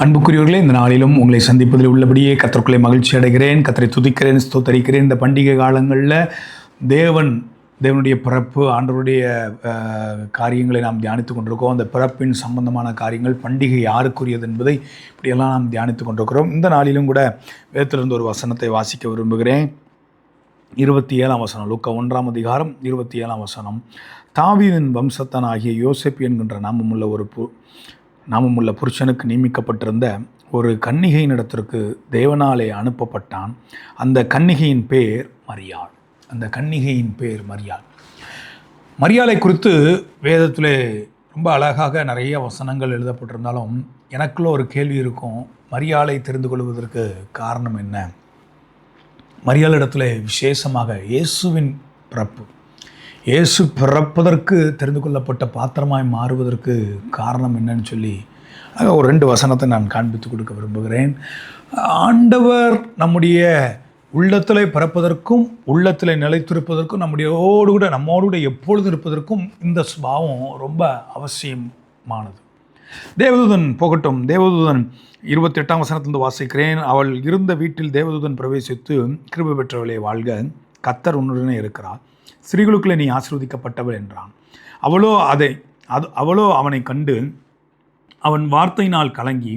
அன்புக்குரியவர்களே, இந்த நாளிலும் உங்களை சந்திப்பதில் உள்ளபடியே கர்த்தருக்குள்ளே மகிழ்ச்சி அடைகிறேன். கர்த்தரை துதிக்கிறேன், ஸ்தோத்தரிக்கிறேன். இந்த பண்டிகை காலங்களில் தேவனுடைய பிறப்பு, ஆண்டவருடைய காரியங்களை நாம் தியானித்து கொண்டிருக்கோம். அந்த பிறப்பின் சம்பந்தமான காரியங்கள், பண்டிகை யாருக்குரியது என்பதை இப்படியெல்லாம் நாம் தியானித்து கொண்டிருக்கிறோம். இந்த நாளிலும் கூட வேதத்திலிருந்து ஒரு வசனத்தை வாசிக்க விரும்புகிறேன். 27ஆம் வசனம், லூக்கா 1ஆம் அதிகாரம் 27ஆம் வசனம். தாவீதின் வம்சத்தனாகிய யோசேப்பு என்கின்ற நாமமுள்ள புருஷனுக்கு நியமிக்கப்பட்டிருந்த ஒரு கன்னிகையின் இடத்திற்கு தேவனாலே அனுப்பப்பட்டான். அந்த கன்னிகையின் பேர் மரியாள். மரியாளை குறித்து வேதத்தில் ரொம்ப அழகாக நிறைய வசனங்கள் எழுதப்பட்டிருந்தாலும் எனக்குள்ள ஒரு கேள்வி இருக்கும். மரியாளை தெரிந்து கொள்வதற்கு காரணம் என்ன? மரியாளிடத்தில் விசேஷமாக இயேசுவின் பிறப்பு, இயேசு பிறப்பதற்கு தெரிந்து கொள்ளப்பட்ட பாத்திரமாய் மாறுவதற்கு காரணம் என்னன்னு சொல்லி ஒரு 2 வசனத்தை நான் காண்பித்து கொடுக்க விரும்புகிறேன். ஆண்டவர் நம்முடைய உள்ளத்தில் பிறப்பதற்கும் உள்ளத்தில் நிலைத்திருப்பதற்கும் நம்மோடு கூட எப்பொழுது இருப்பதற்கும் இந்த சுபாவம் ரொம்ப அவசியமானது. தேவதூதன் போகட்டும். தேவதூதன் 28ஆம் வசனத்திலிருந்து வாசிக்கிறேன். அவள் இருந்த வீட்டில் தேவதூதன் பிரவேசித்து, கிருபை பெற்றவளே வாழ்க, கர்த்தர் உன்னுடனே இருக்கிறார், ஸ்திரீகளுக்குள்ளே நீ ஆசீர்வதிக்கப்பட்டவள் என்றான். அவளோ அவனை கண்டு அவன் வார்த்தையினால் கலங்கி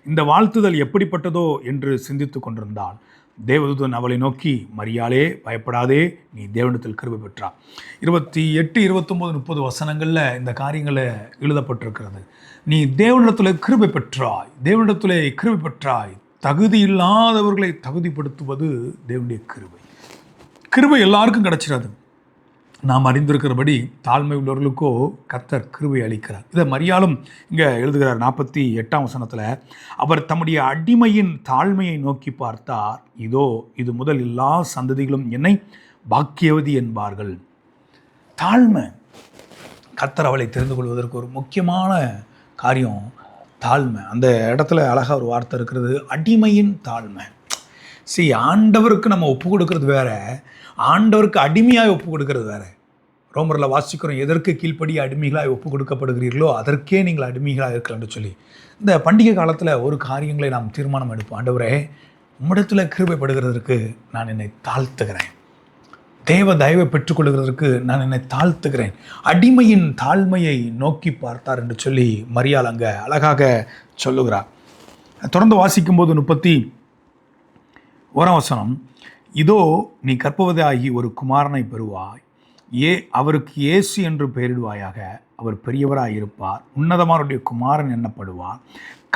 இந்த வாழ்த்துதல் எப்படிப்பட்டதோ என்று சிந்தித்து கொண்டிருந்தாள். தேவதூதன் அவளை நோக்கி, மரியாளே, பயப்படாதே, நீ தேவனிடத்தில் கிருபை பெற்றாய். 28, 29, 30 வசனங்களில் இந்த காரியங்களை எழுதப்பட்டிருக்கிறது. நீ தேவனிடத்தில் கிருபை பெற்றாய். தகுதி இல்லாதவர்களை தகுதிப்படுத்துவது தேவனுடைய கிருபை எல்லாருக்கும் கிடைச்சிடாது. நாம் அறிந்திருக்கிறபடி தாழ்மை உள்ளவர்களுக்கோ கர்த்தர் கிருபை அளிக்கிறார். இதை மரியாளும் இங்கே எழுதுகிறார். 48ஆம் வசனத்தில், அவர் தம்முடைய அடிமையின் தாழ்மையை நோக்கி பார்த்தார். இதோ, இது முதல் எல்லா சந்ததிகளும் என்னை பாக்கியவதி என்பார்கள். தாழ்மை. கர்த்தர் அவளை தெரிந்து கொள்வதற்கு ஒரு முக்கியமான காரியம் தாழ்மை. அந்த இடத்துல அழகாக ஒரு வார்த்தை இருக்கிறது, அடிமையின் தாழ்மை. ஆண்டவருக்கு நம்ம ஒப்பு கொடுக்கறது வேற, ஆண்டவருக்கு அடிமையாக ஒப்பு கொடுக்கறது வேற. ரோமரில் வாசிக்கிறோம், எதற்கு கீழ்ப்படி அடிமைகளாக ஒப்பு கொடுக்கப்படுகிறீர்களோ அதற்கே நீங்கள் அடிமைகளாக இருக்கலாம்னு சொல்லி. இந்த பண்டிகை காலத்தில் ஒரு காரியங்களை நாம் தீர்மானம் எடுப்போம். ஆண்டவரே, உம்மிடத்தில் கிருபைப்படுகிறதற்கு நான் என்னை தாழ்த்துகிறேன். தேவ தயவை பெற்றுக்கொள்கிறதற்கு நான் என்னை தாழ்த்துகிறேன். அடிமையின் தாழ்மையை நோக்கி பார்த்தார் என்று சொல்லி மரியாள் அங்கே அழகாக சொல்லுகிறார். தொடர்ந்து வாசிக்கும்போது 31ஆம் வசனம், இதோ, நீ கர்ப்பவதியாகி ஒரு குமாரனை பெறுவாய், அவருக்கு இயேசு என்று பெயரிடுவாயாக. அவர் பெரியவராய் இருப்பார், உன்னதமானுடைய குமாரன் எண்ணப்படுவார்.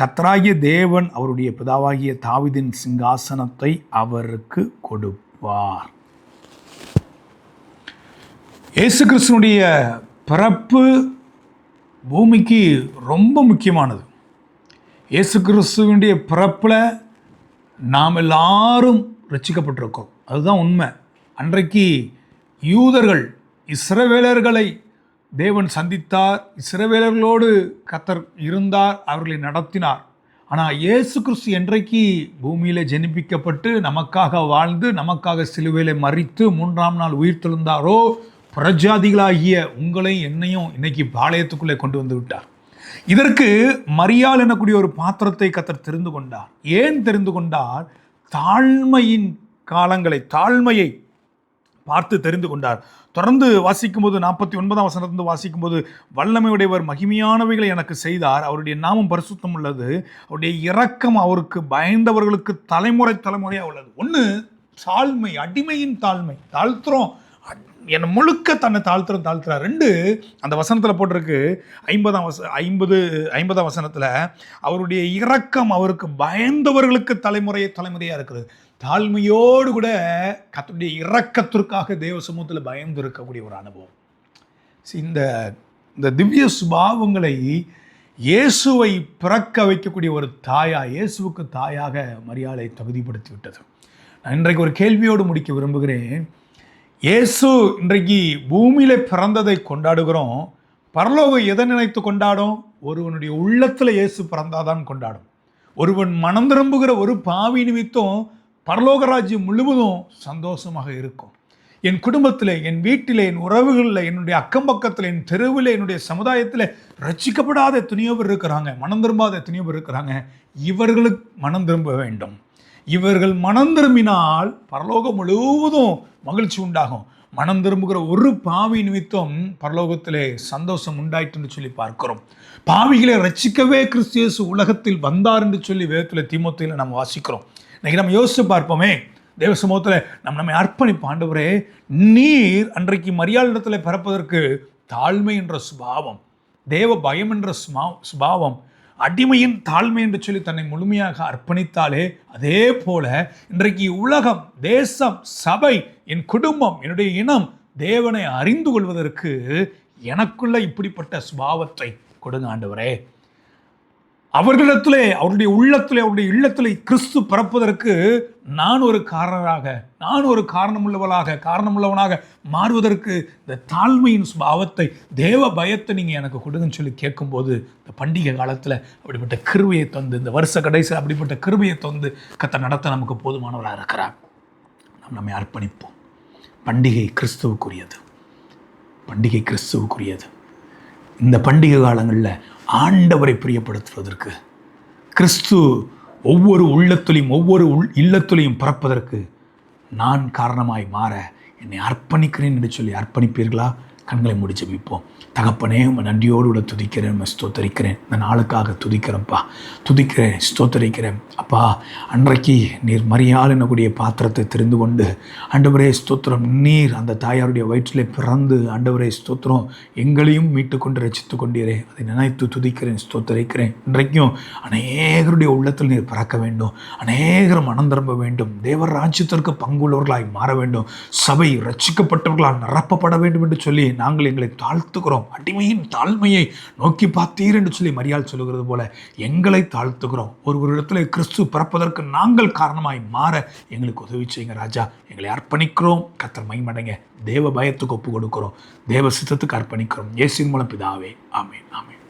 கர்த்தராகிய தேவன் அவருடைய பிதாவாகிய தாவீதின் சிங்காசனத்தை அவருக்கு கொடுப்பார். இயேசு கிறிஸ்துனுடைய பிறப்பு பூமிக்கு ரொம்ப முக்கியமானது. இயேசு கிறிஸ்துவனுடைய பிறப்பில் நாம் எல்லாரும் ரட்சிக்கப்பட்டிருக்கோம். அதுதான் உண்மை. அன்றைக்கு யூதர்கள், இஸ்ரவேலர்களை தேவன் சந்தித்தார், இஸ்ரவேலர்களோடு கர்த்தர் இருந்தார், அவர்களை நடத்தினார். ஆனால் இயேசு கிறிஸ்து என்றைக்கு பூமியில் ஜெனிப்பிக்கப்பட்டு நமக்காக வாழ்ந்து நமக்காக சிலுவையிலே மரித்து 3ஆம் நாள் உயிர் தெழுந்தாரோ, புறஜாதிகளாகிய உங்களை என்னையும் இன்னைக்கு பாளையத்துக்குள்ளே கொண்டு வந்து விட்டார். இதற்கு மரியாள் என்னக்கூடிய ஒரு பாத்திரத்தை கர்த்தர் தெரிந்து கொண்டார். ஏன் தெரிந்து கொண்டார்? தாழ்மையின் காலங்களை, தாழ்மையை பார்த்து தெரிந்து கொண்டார். தொடர்ந்து வாசிக்கும்போது 49ஆம் வசனத்திலிருந்து வாசிக்கும்போது, வல்லமையுடையவர் மகிமையானவைகளை எனக்கு செய்தார், அவருடைய நாமம் பரிசுத்தம் உள்ளது, அவருடைய இரக்கம் அவருக்கு பயந்தவர்களுக்கு தலைமுறையாக உள்ளது. ஒன்று தாழ்மை, அடிமையின் தாழ்மை. தாழ்த்துறோம், என்னை முழுக்க தன்னை தாழ்த்துறார். 2, அந்த வசனத்தில் போட்டிருக்கு, 50ஆம் வசனத்தில், அவருடைய இரக்கம் அவருக்கு பயந்தவர்களுக்கு தலைமுறையாக இருக்குது. தாழ்மையோடு கூட கர்த்தருடைய இரக்கத்திற்காக தேவ சமூகத்தில் பயந்து இருக்கக்கூடிய ஒரு அனுபவம். இந்த திவ்ய சுபாவங்களை இயேசுவை பிறக்க வைக்கக்கூடிய ஒரு இயேசுவுக்கு தாயாக மரியாளை தகுதிப்படுத்தி விட்டது. நான் இன்றைக்கு ஒரு கேள்வியோடு முடிக்க விரும்புகிறேன். இயேசு இன்றைக்கு பூமியில் பிறந்ததை கொண்டாடுகிறோம். பரலோகம் எதை நினைத்து கொண்டாடும்? ஒருவனுடைய உள்ளத்தில் இயேசு பிறந்தாதான் கொண்டாடும். ஒருவன் மனம் திரும்புகிற ஒரு பாவி நிமித்தம் பரலோக ராஜ்யம் முழுவதும் சந்தோஷமாக இருக்கும். என் குடும்பத்தில், என் வீட்டில், என் உறவுகளில், என்னுடைய அக்கம் பக்கத்தில், என் தெருவில், என்னுடைய சமுதாயத்தில் ரட்சிக்கப்படாத எத்தனையோ பேர் இருக்கிறாங்க, மனம் திரும்பாத எத்தனையோ பேர் இருக்கிறாங்க. இவர்களுக்கு மனம் திரும்ப வேண்டும். இவர்கள் மனம் திரும்பினால் பரலோகம் முழுவதும் மகிழ்ச்சி உண்டாகும். மனம் திரும்புகிற ஒரு பாவி நிமித்தம் பரலோகத்திலே சந்தோஷம் உண்டாயிற்று என்று சொல்லி பார்க்கிறோம். பாவிகளை ரட்சிக்கவே கிறிஸ்து இயேசு உலகத்தில் வந்தார் என்று சொல்லி வேதத்தில் தீமோத்தேயுல நம்ம வாசிக்கிறோம். இன்னைக்கு நம்ம யோசிச்சு பார்ப்போமே, தேவ சமூகத்தில் நம்மை அர்ப்பணிப்போம். ஆண்டவரே, நீர் அன்றைக்கு மரியாளிடத்தில் பிறப்பதற்கு தாழ்மை என்ற சுபாவம், தேவ பயம் என்ற சுபாவம், அடிமையின் தாழ்மை என்று சொல்லி தன்னை முழுமையாக அர்ப்பணித்தாலே, அதே போல இன்றைக்கு உலகம், தேசம், சபை, என் குடும்பம், என்னுடைய இனம் தேவனை அறிந்து கொள்வதற்கு எனக்குள்ள இப்படிப்பட்ட சுபாவத்தை கொடுங்க ஆண்டவரே. அவர்களிடத்திலே, அவருடைய உள்ளத்திலே, அவருடைய இல்லத்திலே கிறிஸ்து பிறப்பதற்கு நான் ஒரு காரணராக, நான் ஒரு காரணமுள்ளவனாக மாறுவதற்கு இந்த தாழ்மையின் சுபாவத்தை, தேவ பயத்தை நீங்கள் எனக்கு கொடுங்கன்னு சொல்லி கேட்கும்போது, இந்த பண்டிகை காலத்தில் அப்படிப்பட்ட கிருபையை தந்து, இந்த வருஷ கடைசியில் அப்படிப்பட்ட கிருபையை தந்து கர்த்தர் நடத்த நமக்கு போதுமானவராக இருக்கிறார். நம்மை அர்ப்பணிப்போம். பண்டிகை கிறிஸ்துவுக்குரியது. பண்டிகை கிறிஸ்துவுக்குரியது. இந்த பண்டிகை காலங்களில் ஆண்டவரை பிரியப்படுத்துவதற்கு, கிறிஸ்து ஒவ்வொரு உள்ளத்திலையும், ஒவ்வொரு இல்லத்திலையும் பிறப்பதற்கு நான் காரணமாய் மாற என்னை அர்ப்பணிக்கிறேன் என்று சொல்லி அர்ப்பணிப்பீர்களா? கண்களை மூடி ஜெபிப்போம். தகப்பனே, உம்மை நன்றியோடு கூட துதிக்கிறேன், உம்மை ஸ்தோத்தரிக்கிறேன். இந்த நாளுக்காக துதிக்கிறேன்ப்பா, துதிக்கிறேன், ஸ்தோத்தரிக்கிறேன். அப்பா, அன்றைக்கு நீர் மரியாள் என்னக்கூடிய பாத்திரத்தை தெரிந்து கொண்டு, ஆண்டவரே ஸ்தோத்திரம், நீர் அந்த தாயாருடைய வயிற்றிலே பிறந்து, ஆண்டவரே ஸ்தோத்திரம், எங்களையும் மீட்டு கொண்டு ரசித்து கொண்டீரே. அதை நினைத்து துதிக்கிறேன், ஸ்தோத்தரிக்கிறேன். இன்றைக்கும் அநேகருடைய உள்ளத்தில் நீர் பிறக்க வேண்டும், அநேகர் மனம் திரும்ப வேண்டும், தேவர் ராஜ்யத்திற்கு பங்குள்ளவர்களாய் மாற வேண்டும், சபை ரட்சிக்கப்பட்டவர்களால் நிரப்பப்பட வேண்டும் என்று சொல்லி நாங்கள் எங்களை தாழ்த்துகிறோம். அடிமையின் தாழ்மையை நோக்கி பார்த்தீர் என்று சொல்லி மரியாள் சொல்லுகிறது போல எங்களை தாழ்த்துகிறோம். ஒரு இடத்துல கிறிஸ்து பிறப்பதற்கு நாங்கள் காரணமாய் மாற எங்களுக்கு உதவி செய்யுங்க ராஜா. எங்களை அர்ப்பணிக்கிறோம். கர்த்தர் மகிமையடைங்க. தேவ பயத்துக்கு ஒப்பு கொடுக்கிறோம். தேவ சித்தத்துக்கு அர்ப்பணிக்கிறோம். இயேசுவின் மூலம் பிதாவே, ஆமென், ஆமென்.